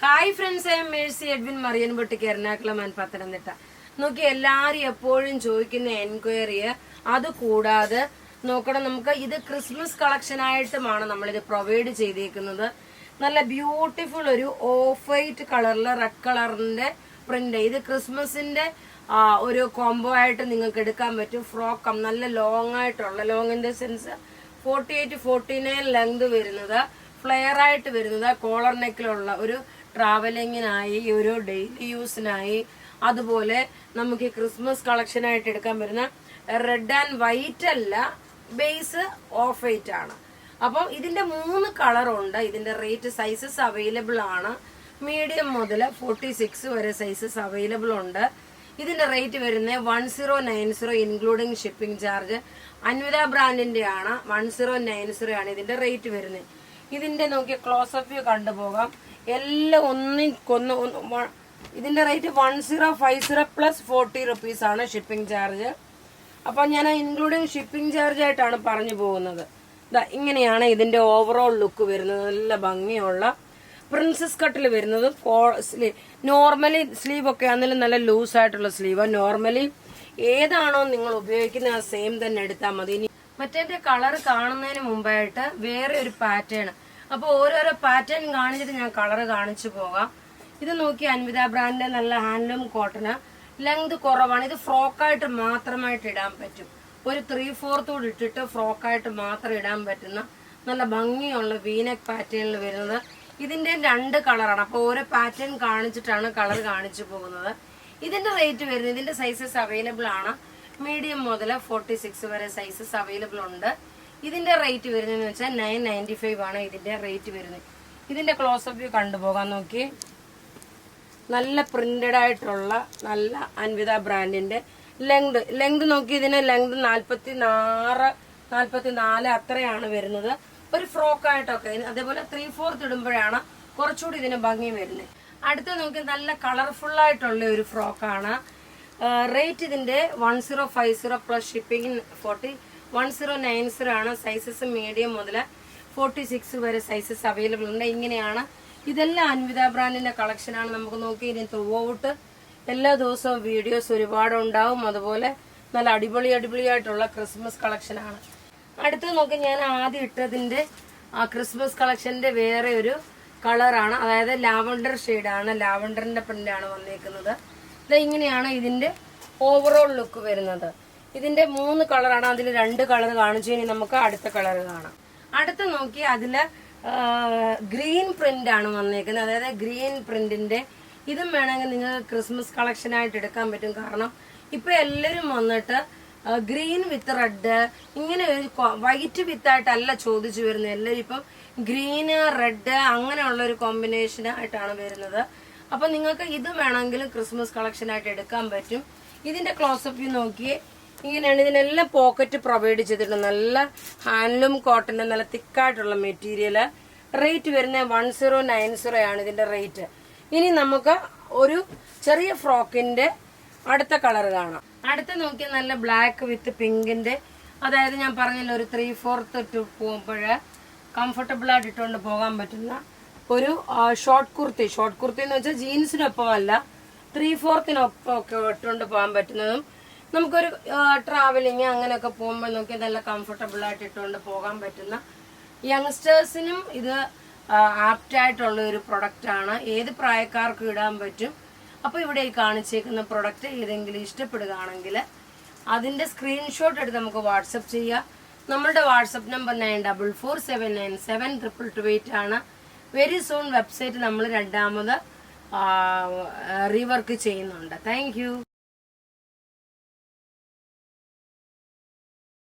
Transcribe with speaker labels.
Speaker 1: Hi friends, I am Mercy Edwin മറിയൻപൊട്ടിക്ക് Ernakulam and Pathanamthitta. നോക്കി എല്ലാരും എപ്പോഴും ചോദിക്കുന്ന എൻക്വയറി അത് കൂടാതെ നോക്കണം. നമുക്ക് ഇത് ക്രിസ്മസ് കളക്ഷൻ ആയിട്ടുമാണ് നമ്മളിത് പ്രൊവൈഡ് ചെയ്തേക്കുന്നത്. നല്ല ബ്യൂട്ടിഫുൾ ഒരു ഓഫ് വൈറ്റ് കളറില് റെഡ് കളറിന്റെ പ്രിന്റ്. ഇത് ക്രിസ്മസിന്റെ ഒരു കോംബോ ആയിട്ട് നിങ്ങൾക്ക് എടുക്കാൻ പറ്റും. ഫ്രോക്കം നല്ല ലോങ് ആയിട്ടുള്ള, long in the sense 48-49 length വരുന്നത്, ഫ്ലെയർ ആയിട്ട് വരുന്നത്, കോളർ നെക്കിലുള്ള ഒരു ട്രാവലിങ്ങിനായി, ഒരു ഡെയിലി യൂസിനായി, അതുപോലെ നമുക്ക് ക്രിസ്മസ് കളക്ഷൻ ആയിട്ട് എടുക്കാൻ വരുന്ന റെഡ് ആൻഡ് വൈറ്റ് അല്ല, ബേസ് ഓഫ് വൈറ്റ് ആണ്. അപ്പം ഇതിന്റെ 3 കളറുണ്ട്. ഇതിന്റെ റേറ്റ് സൈസസ് അവൈലബിൾ ആണ്. മീഡിയം മുതൽ 46 വരെ സൈസസ് അവൈലബിൾ ഉണ്ട്. ഇതിന്റെ റേറ്റ് വരുന്നത് 1090 ഇൻക്ലൂഡിങ് ഷിപ്പിംഗ് ചാർജ്. അൻവിത ബ്രാൻഡിന്റെ ആണ്. 1090 ആണ് ഇതിന്റെ റേറ്റ് വരുന്നത്. ഇതിന്റെ നോക്കിയ ക്ലോസപ്പ് വ്യൂ കണ്ടുപോകാം. എല്ലാം ഇതിന്റെ റേറ്റ് 1050 പ്ലസ് 40 റുപ്പീസ് ആണ് ഷിപ്പിംഗ് ചാർജ്. അപ്പൊ ഞാൻ ഇൻക്ലൂഡിങ് ഷിപ്പിംഗ് ചാർജ് ആയിട്ടാണ് പറഞ്ഞു പോകുന്നത്. ഇങ്ങനെയാണ് ഇതിന്റെ ഓവറോൾ ലുക്ക് വരുന്നത്. നല്ല ഭംഗിയുള്ള പ്രിൻസസ് കട്ടിൽ വരുന്നത്. നോർമലി സ്ലീവ് ഒക്കെ ആണെങ്കിലും നല്ല ലൂസ് ആയിട്ടുള്ള സ്ലീവ്. നോർമലി ഏതാണോ നിങ്ങൾ ഉപയോഗിക്കുന്ന ആ സെയിം തന്നെ എടുത്താൽ മതി. മറ്റേ കളർ കാണുന്നതിന് മുമ്പായിട്ട് വേറെ ഒരു പാറ്റേൺ, അപ്പൊ ഓരോരോ പാറ്റേൺ കാണിച്ചിട്ട് ഞാൻ കളർ കാണിച്ചു പോകാം. ഇത് നോക്കി അൻവിത ബ്രാൻഡിന്റെ നല്ല ഹാൻഡ്ലൂം കോട്ടന്. ലെങ്ത് കുറവാണ്. ഇത് ഫ്രോക്കായിട്ട് മാത്രമായിട്ട് ഇടാൻ പറ്റും. ഒരു 3/4 ഇട്ടിട്ട് ഫ്രോക്കായിട്ട് മാത്രം ഇടാൻ പറ്റുന്ന നല്ല ഭംഗിയുള്ള വീനെക്ക് പാറ്റേണിൽ വരുന്നത്. ഇതിന്റെ 2 കളറാണ്. അപ്പൊ ഓരോ പാറ്റേൺ കാണിച്ചിട്ടാണ് കളർ കാണിച്ചു പോകുന്നത്. ഇതിന്റെ റേറ്റ് വരുന്നത്, ഇതിന്റെ സൈസസ് അവൈലബിൾ ആണ്. മീഡിയം മുതൽ 46 വരെ സൈസസ് അവൈലബിൾ ഉണ്ട്. ഇതിന്റെ റേറ്റ് വരുന്നതെന്ന് വെച്ചാൽ 995 ആണ് ഇതിന്റെ റേറ്റ് വരുന്നത്. ഇതിന്റെ ക്ലോസപ്പ് വ്യൂ കണ്ടുപോകാൻ നോക്കി. നല്ല പ്രിന്റഡ് ആയിട്ടുള്ള നല്ല അൻവിത ബ്രാൻഡിന്റെ ലെങ്ത് നോക്കി. ഇതിന് ലെങ്ത് 44 അത്രയാണ് വരുന്നത്. ഒരു ഫ്രോക്ക് ആയിട്ടൊക്കെ. അതേപോലെ 3/4 ഇടുമ്പോഴാണ് കുറച്ചുകൂടി ഇതിന് ഭംഗി വരുന്നത്. അടുത്ത നോക്കി നല്ല കളർഫുൾ ആയിട്ടുള്ള ഒരു ഫ്രോക്കാണ്. റേറ്റ് ഇതിന്റെ 1050 പ്ലസ് ഷിപ്പിംഗ് 1090 ആണ്. സൈസസ് മീഡിയം മുതൽ 46 വരെ സൈസസ് അവൈലബിൾ ഉണ്ട്. ഇങ്ങനെയാണ്. ഇതെല്ലാം അൻവിത ബ്രാൻഡിന്റെ കളക്ഷൻ ആണ്. നമുക്ക് നോക്കി ഇനി ത്രൂ ഔട്ട് എല്ലാ ദിവസവും വീഡിയോസ് ഒരുപാട് ഉണ്ടാവും. അതുപോലെ നല്ല അടിപൊളിയായിട്ടുള്ള ക്രിസ്മസ് കളക്ഷൻ ആണ്. അടുത്ത് നോക്കി, ഞാൻ ആദ്യം ഇട്ടതിന്റെ ക്രിസ്മസ് കളക്ഷന്റെ വേറെ ഒരു കളറാണ്. അതായത് ലാവണ്ടർ ഷെയ്ഡാണ്. ലാവണ്ടറിന്റെ പ്രിന്റ് ആണ് വന്നേക്കുന്നത്. ഇങ്ങനെയാണ് ഇതിന്റെ ഓവറോൾ ലുക്ക് വരുന്നത്. ഇതിന്റെ 3 കളറാണ്. അതിൽ 2 കളർ കാണിച്ചു. ഇനി നമുക്ക് അടുത്ത കളർ കാണാം. അടുത്ത് നോക്കി, അതില് ഗ്രീൻ പ്രിന്റ് ആണ് വന്നേക്കുന്നത്. അതായത് ഗ്രീൻ പ്രിന്റിന്റെ ഇതും വേണമെങ്കിൽ നിങ്ങൾക്ക് ക്രിസ്മസ് കളക്ഷൻ ആയിട്ട് എടുക്കാൻ പറ്റും. കാരണം ഇപ്പൊ എല്ലാരും വന്നിട്ട് ഗ്രീൻ വിത്ത് റെഡ്, ഇങ്ങനെ ഒരു വൈറ്റ് വിത്ത് ആയിട്ടല്ല ചോദിച്ചു വരുന്നത്. എല്ലാവരും ഇപ്പം ഗ്രീന് റെഡ് അങ്ങനെയുള്ള ഒരു കോമ്പിനേഷൻ ആയിട്ടാണ് വരുന്നത്. അപ്പൊ നിങ്ങൾക്ക് ഇത് വേണമെങ്കിലും ക്രിസ്മസ് കളക്ഷൻ ആയിട്ട് എടുക്കാൻ പറ്റും. ഇതിന്റെ ക്ലോസപ്പ് വ്യൂ നോക്കിയേ. ഇങ്ങനെയാണ്. ഇതിനെല്ലാം പോക്കറ്റ് പ്രൊവൈഡ് ചെയ്തിട്ടുണ്ട്. നല്ല ഹാൻഡ്ലൂം കോട്ടന്റെ നല്ല തിക്കായിട്ടുള്ള മെറ്റീരിയല്. റേറ്റ് വരുന്നത് 1090 ആണ് ഇതിന്റെ റേറ്റ്. ഇനി നമുക്ക് ഒരു ചെറിയ ഫ്രോക്കിന്റെ അടുത്ത കളർ കാണാം. അടുത്ത നോക്കിയാൽ നല്ല ബ്ലാക്ക് വിത്ത് പിങ്കിന്റെ, അതായത് ഞാൻ പറഞ്ഞല്ലോ ഒരു 3/4 ഇട്ട് പോകുമ്പോൾ കംഫർട്ടബിൾ ആയിട്ട് ഇട്ടുകൊണ്ട് പോകാൻ പറ്റുന്ന ഒരു ഷോർട്ട് കുർത്തി എന്ന് വെച്ചാൽ ജീൻസിനൊപ്പമല്ല, 3/4 ഒക്കെ ഇട്ടുകൊണ്ട് പോകാൻ പറ്റുന്നതും, നമുക്കൊരു ട്രാവലിങ് അങ്ങനെയൊക്കെ പോകുമ്പോൾ നോക്കി നല്ല കംഫർട്ടബിൾ ആയിട്ട് ഇട്ടുകൊണ്ട് പോകാൻ പറ്റുന്ന, യങ്സ്റ്റേഴ്സിനും ഇത് ആപ്റ്റ് ആയിട്ടുള്ള ഒരു പ്രൊഡക്റ്റ് ആണ്. ഏത് പ്രായക്കാർക്കും ഇടാൻ പറ്റും. അപ്പൊ ഇവിടെ ഈ കാണിച്ചേക്കുന്ന പ്രൊഡക്റ്റ് ഏതെങ്കിലും ഇഷ്ടപ്പെടുകയാണെങ്കിൽ അതിന്റെ സ്ക്രീൻഷോട്ട് എടുത്ത് നമുക്ക് വാട്സപ്പ് ചെയ്യാം. നമ്മളുടെ വാട്സപ്പ് നമ്പർ 9447972228 ആണ്. വെരി സൂൺ വെബ്സൈറ്റ് നമ്മൾ 2ാമത് റീവർക്ക് ചെയ്യുന്നുണ്ട്. Thank you.